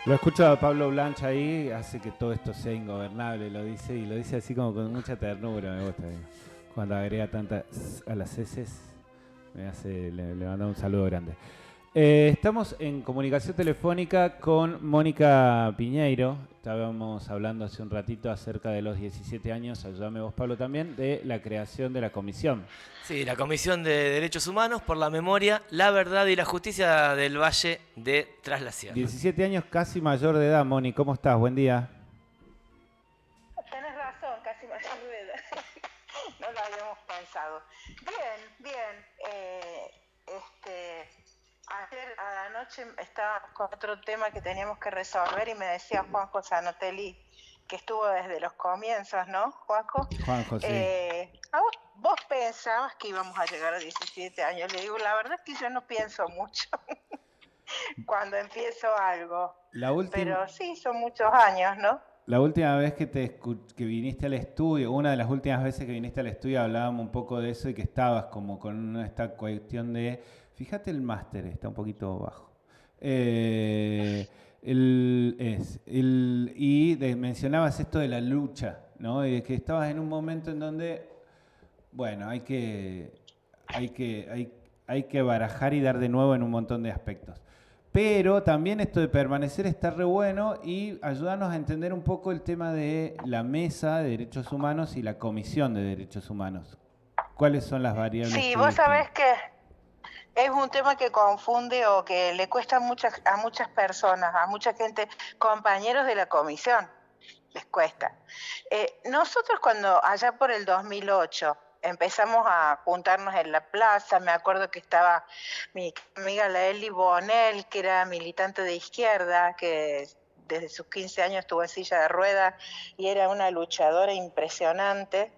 Lo escucho a Pablo Blanch ahí, hace que todo esto sea ingobernable, lo dice, y lo dice así como con mucha ternura, me gusta. Cuando agrega tantas a las heces, le manda un saludo grande. Estamos en comunicación telefónica con Mónica Piñeiro. Estábamos hablando hace un ratito acerca de los 17 años, ayúdame vos Pablo también, de la creación de la comisión. Sí, la Comisión de Derechos Humanos por la Memoria, la Verdad y la Justicia del Valle de Tras la Sierra. 17 años, casi mayor de edad, Moni, ¿cómo estás? Buen día. Tenés razón, casi mayor de edad. No lo habíamos pensado. Bien, bien. Ayer a la noche estábamos con otro tema que teníamos que resolver y me decía Juanjo Zanotelli, que estuvo desde los comienzos, ¿no, Juanjo? Juanjo, sí. ¿Vos pensabas que íbamos a llegar a 17 años? Le digo, la verdad es que yo no pienso mucho cuando empiezo algo. Pero sí, son muchos años, ¿no? La última vez que viniste al estudio, una de las últimas veces que viniste al estudio hablábamos un poco de eso y que estabas como con esta cuestión de, fíjate el máster, está un poquito bajo. Mencionabas esto de la lucha, ¿no? Y de que estabas en un momento en donde, bueno, hay que barajar y dar de nuevo en un montón de aspectos. Pero también esto de permanecer está re bueno y ayudarnos a entender un poco el tema de la Mesa de Derechos Humanos y la Comisión de Derechos Humanos. ¿Cuáles son las variables? Sí, vos sabés que es un tema que confunde o que le cuesta a muchas personas, a mucha gente, compañeros de la comisión, les cuesta. Nosotros cuando allá por el 2008 empezamos a juntarnos en la plaza, me acuerdo que estaba mi amiga la Eli Bonel, que era militante de izquierda, que desde sus 15 años estuvo en silla de ruedas y era una luchadora impresionante.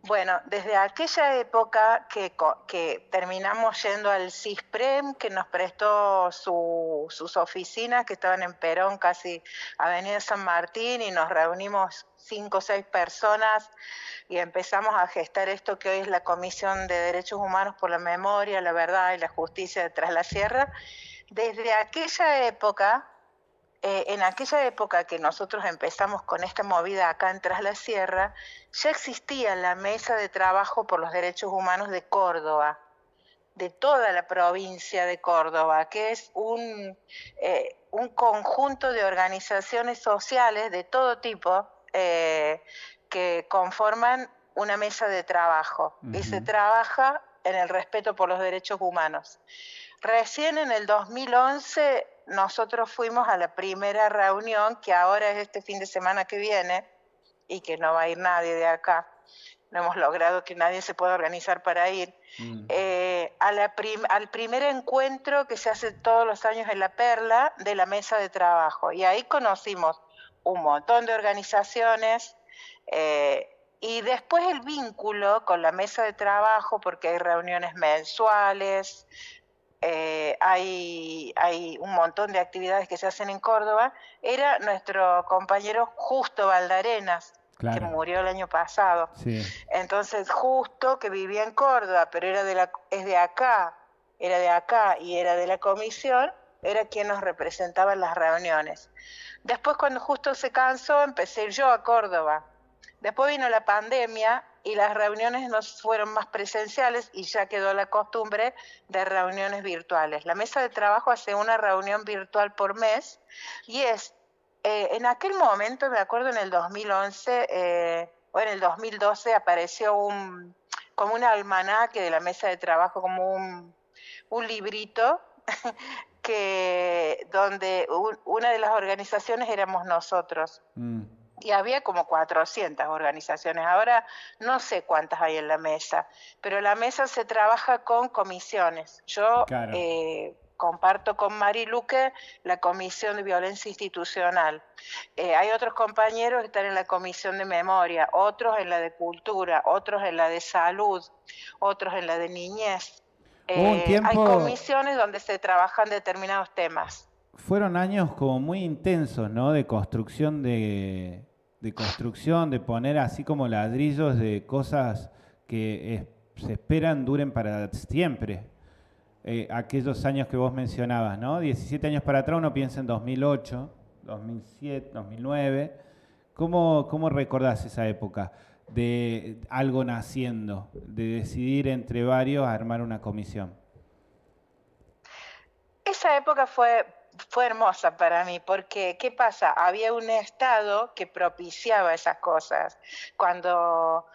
Bueno, desde aquella época que terminamos yendo al CISPREM, que nos prestó sus oficinas, que estaban en Perón, casi Avenida San Martín, y nos reunimos 5 o 6 personas y empezamos a gestar esto que hoy es la Comisión de Derechos Humanos por la Memoria, la Verdad y la Justicia de Tras la Sierra. Desde aquella época... en aquella época que nosotros empezamos con esta movida acá en Tras la Sierra, ya existía la Mesa de Trabajo por los Derechos Humanos de Córdoba, de toda la provincia de Córdoba, que es un conjunto de organizaciones sociales de todo tipo que conforman una mesa de trabajo. Y se trabaja en el respeto por los derechos humanos. Recién en el 2011 nosotros fuimos a la primera reunión, que ahora es este fin de semana que viene, y que no va a ir nadie de acá. No hemos logrado que nadie se pueda organizar para ir. Al primer encuentro que se hace todos los años en La Perla de la mesa de trabajo. Y ahí conocimos un montón de organizaciones, y después el vínculo con la mesa de trabajo, porque hay reuniones mensuales, hay un montón de actividades que se hacen en Córdoba, era nuestro compañero Justo Valdarenas, claro, que murió el año pasado. Sí. Entonces Justo, que vivía en Córdoba, pero era de acá y era de la comisión, era quien nos representaba en las reuniones. Después, cuando Justo se cansó, empecé a ir yo a Córdoba. Después vino la pandemia y las reuniones no fueron más presenciales y ya quedó la costumbre de reuniones virtuales. La mesa de trabajo hace una reunión virtual por mes y en aquel momento, me acuerdo en el 2011 o en el 2012 apareció como un almanaque de la mesa de trabajo, como un librito donde una de las organizaciones éramos nosotros. Y había como 400 organizaciones. Ahora no sé cuántas hay en la mesa, pero la mesa se trabaja con comisiones. Yo Claro. Comparto con Mari Luque la Comisión de Violencia Institucional. Hay otros compañeros que están en la Comisión de Memoria, otros en la de Cultura, otros en la de Salud, otros en la de Niñez. Hay comisiones donde se trabajan determinados temas. Fueron años como muy intensos, ¿no? De construcción, de poner así como ladrillos de cosas que se esperan duren para siempre. Aquellos años que vos mencionabas, ¿no? 17 años para atrás uno piensa en 2008 2007, 2009. ¿Cómo recordás esa época de algo naciendo, de decidir entre varios armar una comisión? Esa época fue hermosa para mí, porque ¿qué pasa? Había un Estado que propiciaba esas cosas. Cuando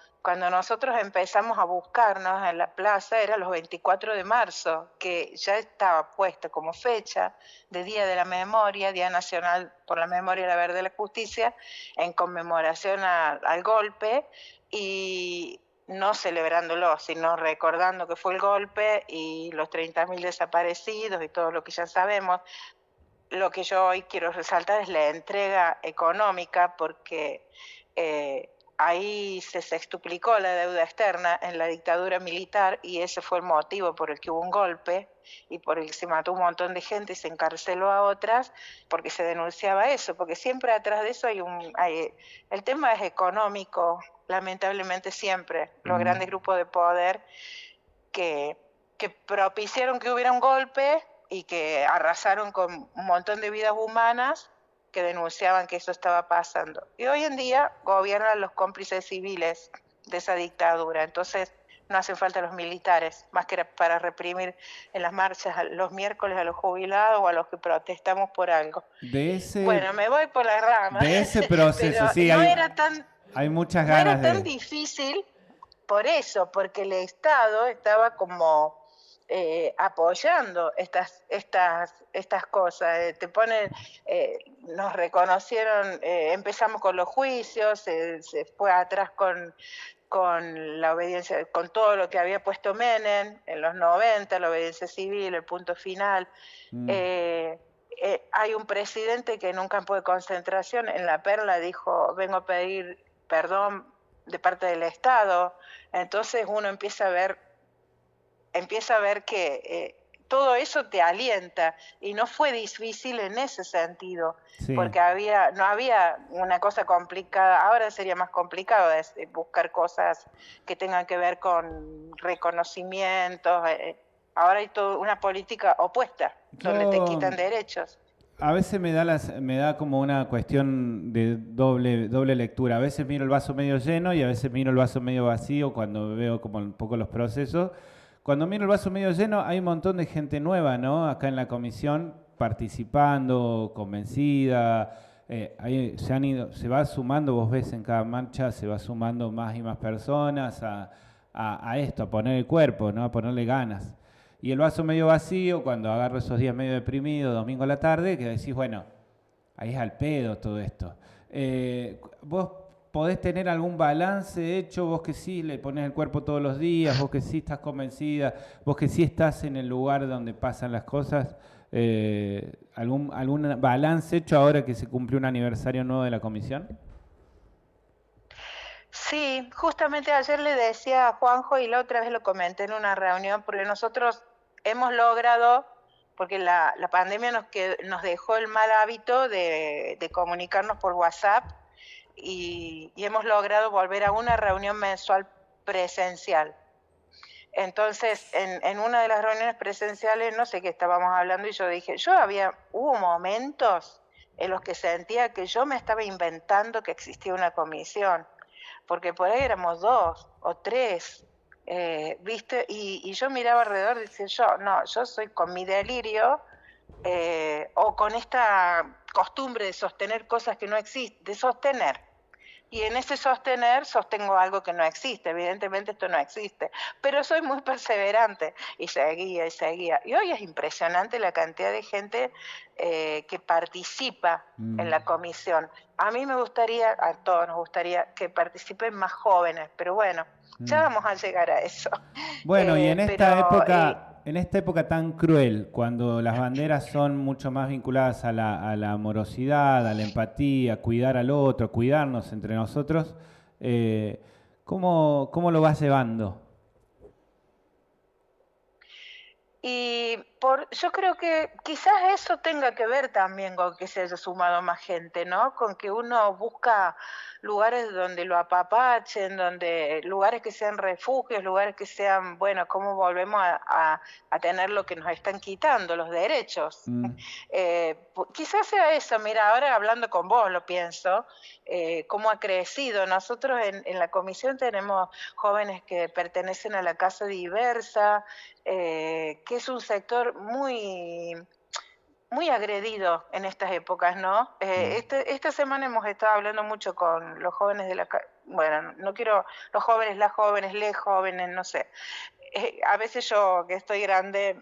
nosotros empezamos a buscarnos en la plaza, era los 24 de marzo, que ya estaba puesta como fecha de Día de la Memoria, Día Nacional por la Memoria, la Verdad y la Justicia, en conmemoración al golpe, y no celebrándolo, sino recordando que fue el golpe y los 30.000 desaparecidos y todo lo que ya sabemos. Lo que yo hoy quiero resaltar es la entrega económica, porque ahí se sextuplicó la deuda externa en la dictadura militar, y ese fue el motivo por el que hubo un golpe y por el que se mató un montón de gente y se encarceló a otras, porque se denunciaba eso, porque siempre atrás de eso el tema es económico, lamentablemente siempre, los grandes grupos de poder que propiciaron que hubiera un golpe y que arrasaron con un montón de vidas humanas que denunciaban que eso estaba pasando. Y hoy en día gobiernan los cómplices civiles de esa dictadura, entonces no hacen falta los militares, más que para reprimir en las marchas los miércoles a los jubilados o a los que protestamos por algo. Bueno, me voy por las ramas. De ese proceso, pero sí, hay muchas ganas no era tan difícil por eso, porque el Estado estaba como apoyando estas cosas. Nos reconocieron, empezamos con los juicios, se fue atrás con la obediencia, con todo lo que había puesto Menem en los 90, la obediencia civil, el punto final. Hay un presidente que en un campo de concentración en La Perla dijo: vengo a pedir perdón de parte del Estado. Entonces uno empieza a ver que todo eso te alienta, y no fue difícil en ese sentido, sí, porque no había una cosa complicada. Ahora sería más complicado buscar cosas que tengan que ver con reconocimientos. Ahora hay toda una política opuesta, donde te quitan derechos. A veces me da como una cuestión de doble lectura. A veces miro el vaso medio lleno y a veces miro el vaso medio vacío cuando veo como un poco los procesos. Cuando miro el vaso medio lleno, hay un montón de gente nueva, ¿no? Acá en la comisión participando, convencida. Se va sumando, vos ves en cada marcha, se va sumando más y más personas a esto, a poner el cuerpo, ¿no? A ponerle ganas. Y el vaso medio vacío, cuando agarro esos días medio deprimido, domingo a la tarde, que decís, bueno, ahí es al pedo todo esto. ¿Vos podés tener algún balance hecho? Vos que sí le pones el cuerpo todos los días, vos que sí estás convencida, vos que sí estás en el lugar donde pasan las cosas, ¿algún balance hecho ahora que se cumplió un aniversario nuevo de la comisión? Sí, justamente ayer le decía a Juanjo, y la otra vez lo comenté en una reunión, porque nosotros hemos logrado, porque la pandemia nos dejó el mal hábito de comunicarnos por WhatsApp, y hemos logrado volver a una reunión mensual presencial. Entonces, en una de las reuniones presenciales, no sé qué estábamos hablando, y yo dije, hubo momentos en los que sentía que yo me estaba inventando que existía una comisión, porque por ahí éramos 2 o 3, ¿viste? Y yo miraba alrededor y decía, yo soy con mi delirio, o con esta costumbre de sostener cosas que no existen, de sostener. Y en ese sostengo algo que no existe. Evidentemente esto no existe, pero soy muy perseverante, y seguía. Y hoy es impresionante la cantidad de gente que participa en la comisión. A mí a todos nos gustaría que participen más jóvenes, pero bueno, ya vamos a llegar a eso. Bueno, y en esta época tan cruel, cuando las banderas son mucho más vinculadas a la amorosidad, a la empatía, a cuidar al otro, cuidarnos entre nosotros, ¿cómo lo vas llevando? Yo creo que quizás eso tenga que ver también con que se haya sumado más gente, ¿no? Con que uno busca lugares donde lo apapachen, lugares que sean refugios, lugares que sean, bueno, cómo volvemos a tener lo que nos están quitando, los derechos. Quizás sea eso, mira, ahora hablando con vos lo pienso, cómo ha crecido. Nosotros en la comisión tenemos jóvenes que pertenecen a la Casa Diversa, que es un sector muy agredido en estas épocas, ¿no? Esta semana hemos estado hablando mucho con los jóvenes de bueno, no quiero, los jóvenes, las jóvenes, les jóvenes, no sé. A veces yo, que estoy grande,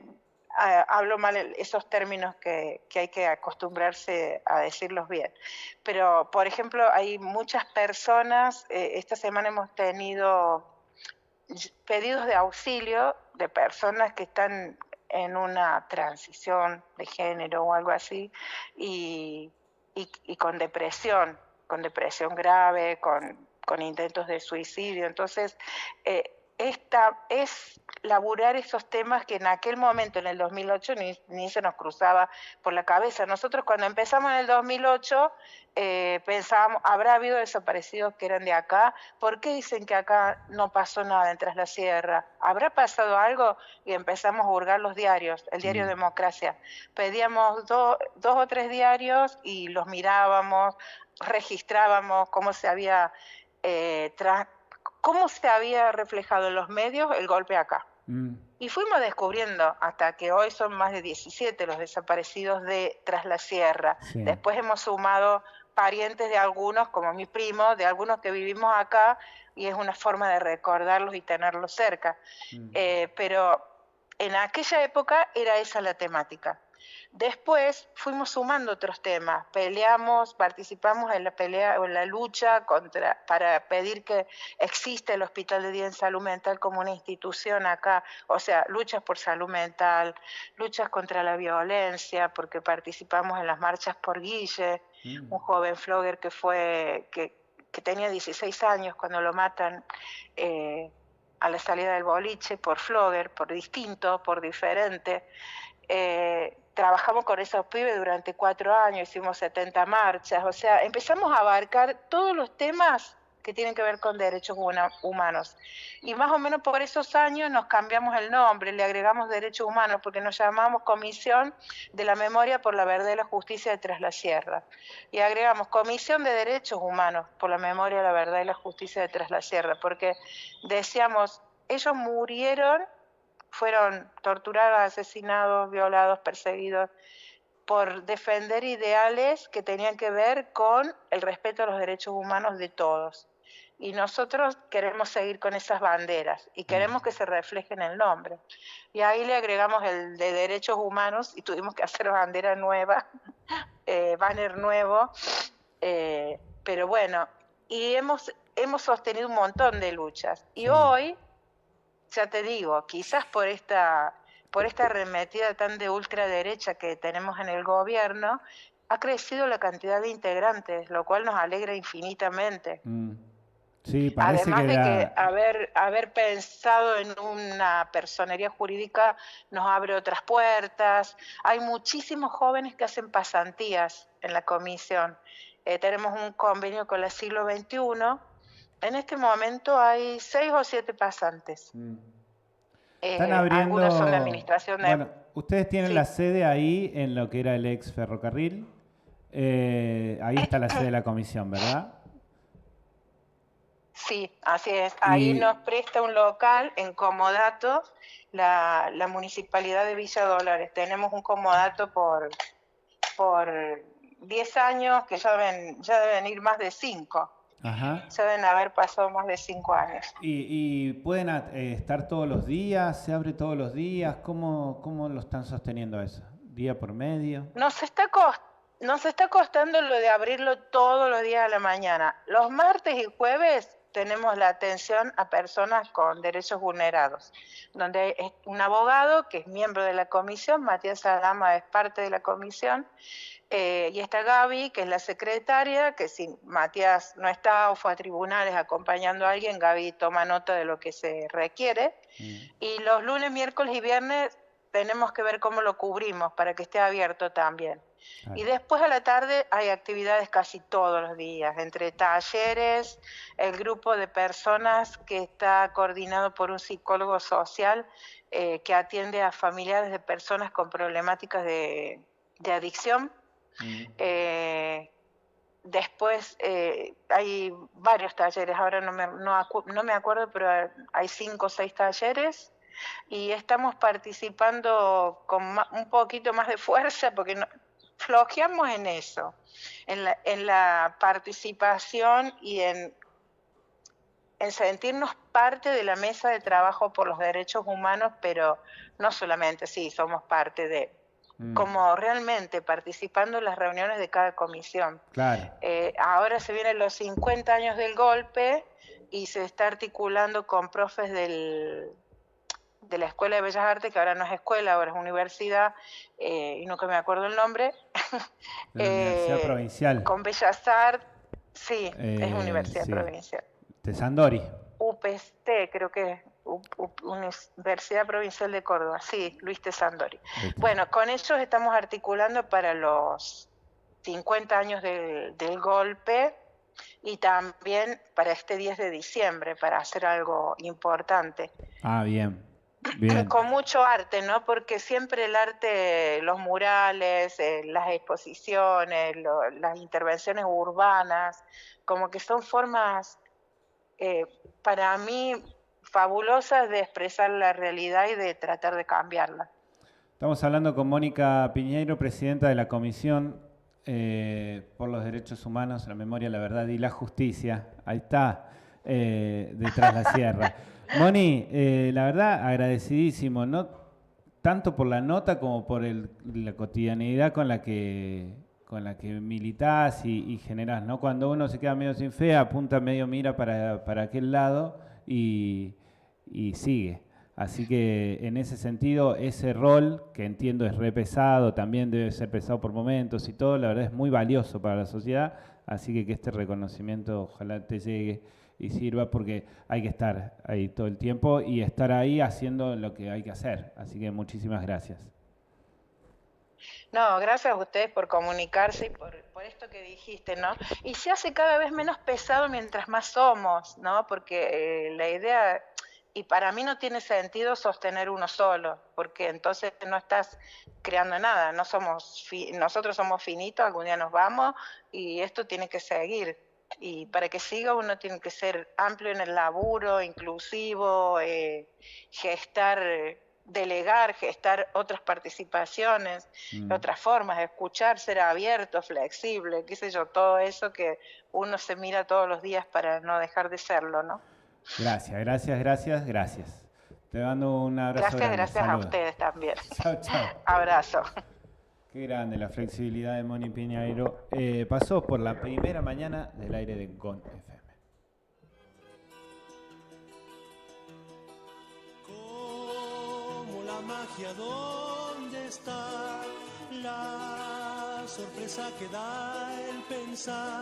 hablo mal esos términos que hay que acostumbrarse a decirlos bien. Pero, por ejemplo, hay muchas personas, esta semana hemos tenido pedidos de auxilio de personas que están en una transición de género o algo así, y con depresión grave, con intentos de suicidio. Entonces, esta es laburar esos temas que en aquel momento, en el 2008, ni se nos cruzaba por la cabeza. Nosotros cuando empezamos en el 2008 pensábamos, ¿habrá habido desaparecidos que eran de acá? ¿Por qué dicen que acá no pasó nada en Tras la Sierra? ¿Habrá pasado algo? Y empezamos a hurgar los diarios, el diario Democracia. Pedíamos dos o tres diarios y los mirábamos, registrábamos cómo se había reflejado en los medios el golpe acá. Y fuimos descubriendo hasta que hoy son más de 17 los desaparecidos de Tras la Sierra. Sí. Después hemos sumado parientes de algunos, como mi primo, de algunos que vivimos acá, y es una forma de recordarlos y tenerlos cerca. Pero en aquella época era esa la temática. Después fuimos sumando otros temas, participamos en la pelea o en la lucha para pedir que exista el Hospital de Día en Salud Mental como una institución acá, o sea, luchas por salud mental, luchas contra la violencia, porque participamos en las marchas por Guille, un joven flogger que tenía 16 años cuando lo matan a la salida del boliche por flogger, por distinto, por diferente. Trabajamos con esos pibes durante 4 años, hicimos 70 marchas, o sea, empezamos a abarcar todos los temas que tienen que ver con derechos humanos. Y más o menos por esos años nos cambiamos el nombre, le agregamos derechos humanos, porque nos llamamos Comisión de la Memoria por la Verdad y la Justicia de Tras la Sierra. Y agregamos Comisión de Derechos Humanos por la Memoria, la Verdad y la Justicia de Tras la Sierra, porque decíamos, ellos murieron, fueron torturados, asesinados, violados, perseguidos, por defender ideales que tenían que ver con el respeto a los derechos humanos de todos. Y nosotros queremos seguir con esas banderas y queremos que se refleje en el nombre. Y ahí le agregamos el de derechos humanos y tuvimos que hacer bandera nueva, banner nuevo, pero bueno, y hemos sostenido un montón de luchas. Y hoy, ya te digo, quizás por esta arremetida tan de ultraderecha que tenemos en el gobierno, ha crecido la cantidad de integrantes, lo cual nos alegra infinitamente. Sí, parece además que de que haber pensado en una personería jurídica nos abre otras puertas. Hay muchísimos jóvenes que hacen pasantías en la comisión. Tenemos un convenio con la Siglo XXI. En este momento hay 6 o 7 pasantes. Están abriendo... Algunos son de administración de... Bueno, ustedes tienen la sede ahí en lo que era el ex ferrocarril. Ahí está la sede de la comisión, ¿verdad? Sí, así es. Ahí nos presta un local en comodato la Municipalidad de Villa Dolores. Tenemos un comodato por 10 años, que ya deben ir más de 5. Ajá. Ya deben haber pasado más de 5 años. ¿Y pueden estar todos los días? ¿Se abre todos los días? ¿Cómo lo están sosteniendo eso? ¿Día por medio? Nos está costando lo de abrirlo todos los días a la mañana. Los martes y jueves tenemos la atención a personas con derechos vulnerados, donde es un abogado que es miembro de la comisión, Matías Adama es parte de la comisión, y está Gaby, que es la secretaria, que si Matías no está o fue a tribunales acompañando a alguien, Gaby toma nota de lo que se requiere. Y los lunes, miércoles y viernes tenemos que ver cómo lo cubrimos para que esté abierto también. Y después a la tarde hay actividades casi todos los días, entre talleres, el grupo de personas que está coordinado por un psicólogo social que atiende a familiares de personas con problemáticas de adicción. Después hay varios talleres, ahora no me acuerdo, pero hay 5 o 6 talleres y estamos participando con un poquito más de fuerza porque flojeamos en eso, en la participación y en sentirnos parte de la mesa de trabajo por los derechos humanos, pero no solamente, sí, somos parte de, como realmente participando en las reuniones de cada comisión. Claro. Ahora se vienen los 50 años del golpe y se está articulando con profes de la Escuela de Bellas Artes, que ahora no es escuela, ahora es universidad, y nunca me acuerdo el nombre. La Universidad Provincial. Con Bellas Artes, sí, es Universidad sí. Provincial. De Sandori. UPST, creo que es Universidad Provincial de Córdoba, sí, Luis de Sandori. Bueno, con ellos estamos articulando para los 50 años del golpe y también para este 10 de diciembre, para hacer algo importante. Ah, bien. Bien. Con mucho arte, ¿no? Porque siempre el arte, los murales, las exposiciones, las intervenciones urbanas, como que son formas, para mí, fabulosas de expresar la realidad y de tratar de cambiarla. Estamos hablando con Mónica Piñeiro, presidenta de la Comisión por los Derechos Humanos, la Memoria, la Verdad y la Justicia. Ahí está, detrás la sierra. Moni, la verdad, agradecidísimo, no tanto por la nota como por la cotidianidad con la que militás y generás, ¿no? Cuando uno se queda medio sin fe, apunta medio mira para aquel lado y sigue. Así que en ese sentido, ese rol, que entiendo es re pesado, también debe ser pesado por momentos y todo, la verdad es muy valioso para la sociedad, así que este reconocimiento ojalá te llegue y sirva porque hay que estar ahí todo el tiempo y estar ahí haciendo lo que hay que hacer. Así que muchísimas gracias. No, gracias a ustedes por comunicarse y por esto que dijiste, ¿no? Y se hace cada vez menos pesado mientras más somos, ¿no? Porque la idea, y para mí no tiene sentido sostener uno solo, porque entonces no estás creando nada, nosotros somos finitos, algún día nos vamos y esto tiene que seguir. Y para que siga uno tiene que ser amplio en el laburo, inclusivo, gestar otras participaciones, otras formas de escuchar, ser abierto, flexible, qué sé yo, todo eso que uno se mira todos los días para no dejar de serlo, ¿no? Gracias. Te mando un abrazo grande. Gracias a ustedes también. Chao. Abrazo. Qué grande la flexibilidad de Moni Piñeiro. Pasó por la primera mañana del aire de GON FM. Como la magia, ¿dónde está la sorpresa que da el pensar?